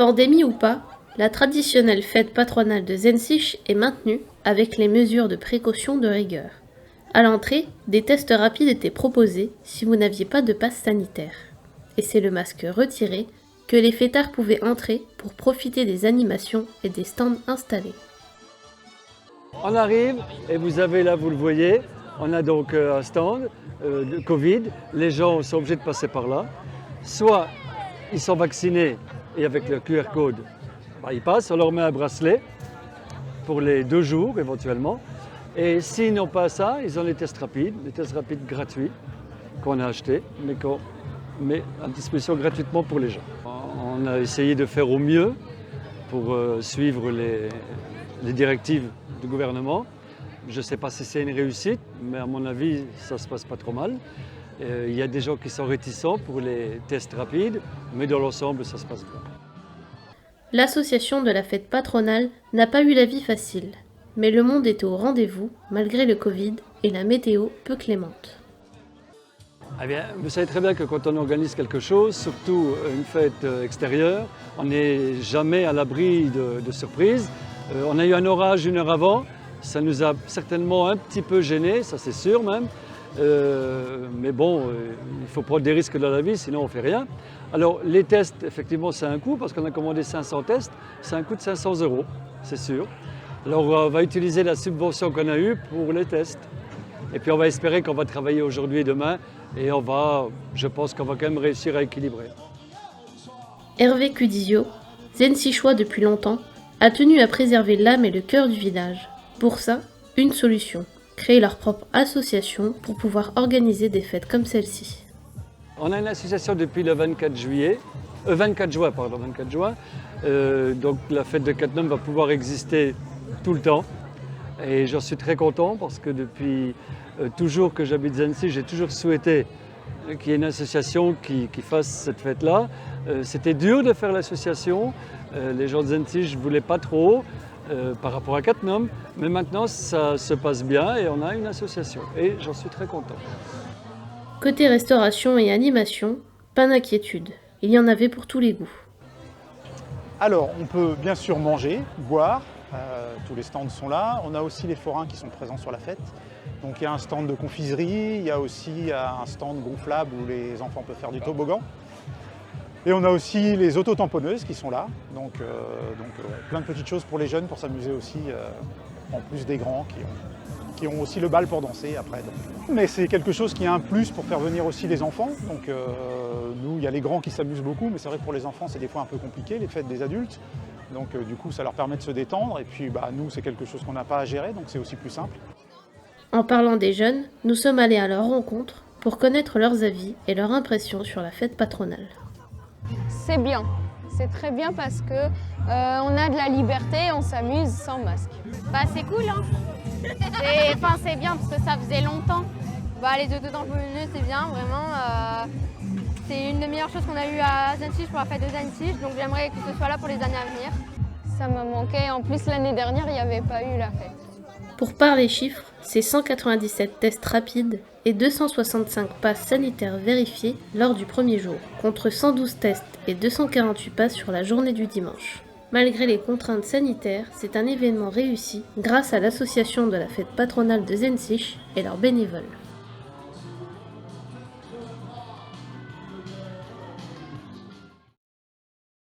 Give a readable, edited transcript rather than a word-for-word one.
Pandémie ou pas, la traditionnelle fête patronale de Zensich est maintenue avec les mesures de précaution de rigueur. À l'entrée, des tests rapides étaient proposés si vous n'aviez pas de passe sanitaire. Et c'est le masque retiré que les fêtards pouvaient entrer pour profiter des animations et des stands installés. On arrive et vous avez là, vous le voyez, on a donc un stand de Covid. Les gens sont obligés de passer par là. Soit ils sont vaccinés et avec le QR code, ils passent, on leur met un bracelet pour les 2 jours éventuellement. Et s'ils n'ont pas ça, ils ont les tests rapides gratuits qu'on a achetés, mais qu'on met à disposition gratuitement pour les gens. On a essayé de faire au mieux pour suivre les directives du gouvernement. Je ne sais pas si c'est une réussite, mais à mon avis, ça ne se passe pas trop mal. Il y a des gens qui sont réticents pour les tests rapides, mais dans l'ensemble, ça se passe bien. L'association de la fête patronale n'a pas eu la vie facile, mais le monde était au rendez-vous malgré le Covid et la météo peu clémente. Eh bien, vous savez très bien que quand on organise quelque chose, surtout une fête extérieure, on n'est jamais à l'abri de surprises. On a eu un orage 1 heure avant, ça nous a certainement un petit peu gênés, ça c'est sûr même. Mais bon, il faut prendre des risques dans la vie, sinon on ne fait rien. Alors les tests, effectivement, c'est un coût, parce qu'on a commandé 500 tests, c'est un coût de 500 €, c'est sûr. Alors on va utiliser la subvention qu'on a eue pour les tests. Et puis on va espérer qu'on va travailler aujourd'hui et demain, et je pense qu'on va quand même réussir à équilibrer. Hervé Cudizio, Zensichois depuis longtemps, a tenu à préserver l'âme et le cœur du village. Pour ça, une solution, créer leur propre association pour pouvoir organiser des fêtes comme celle-ci. On a une association depuis le 24 juin. Donc la fête de Cattenom va pouvoir exister tout le temps. Et j'en suis très content parce que depuis toujours que j'habite Zensich, j'ai toujours souhaité qu'il y ait une association qui fasse cette fête-là. C'était dur de faire l'association. Les gens de Zensich ne voulaient pas trop par rapport à Cattenom. Mais maintenant, ça se passe bien et on a une association. Et j'en suis très content. Côté restauration et animation, pas d'inquiétude. Il y en avait pour tous les goûts. Alors, on peut bien sûr manger, boire. Tous les stands sont là. On a aussi les forains qui sont présents sur la fête. Donc il y a un stand de confiserie, il y a aussi un stand gonflable où les enfants peuvent faire du toboggan. Et on a aussi les autotamponneuses qui sont là. Donc plein de petites choses pour les jeunes pour s'amuser aussi, en plus des grands qui ont aussi le bal pour danser après. Mais c'est quelque chose qui est un plus pour faire venir aussi les enfants. Donc nous, il y a les grands qui s'amusent beaucoup, mais c'est vrai que pour les enfants, c'est des fois un peu compliqué, les fêtes des adultes. Donc du coup, ça leur permet de se détendre. Et puis nous, c'est quelque chose qu'on n'a pas à gérer, donc c'est aussi plus simple. En parlant des jeunes, nous sommes allés à leur rencontre pour connaître leurs avis et leurs impressions sur la fête patronale. C'est bien, c'est très bien parce que on a de la liberté, on s'amuse sans masque. Bah c'est cool hein. C'est bien parce que ça faisait longtemps. Les autotamponneuses c'est bien vraiment. C'est une des meilleures choses qu'on a eues à Zensich pour la fête de Zensich, donc j'aimerais que ce soit là pour les années à venir. Ça m'a manqué, en plus l'année dernière il n'y avait pas eu la fête. Pour parler chiffres, c'est 197 tests rapides et 265 passes sanitaires vérifiés lors du premier jour, contre 112 tests et 248 passes sur la journée du dimanche. Malgré les contraintes sanitaires, c'est un événement réussi grâce à l'association de la fête patronale de Zensich et leurs bénévoles.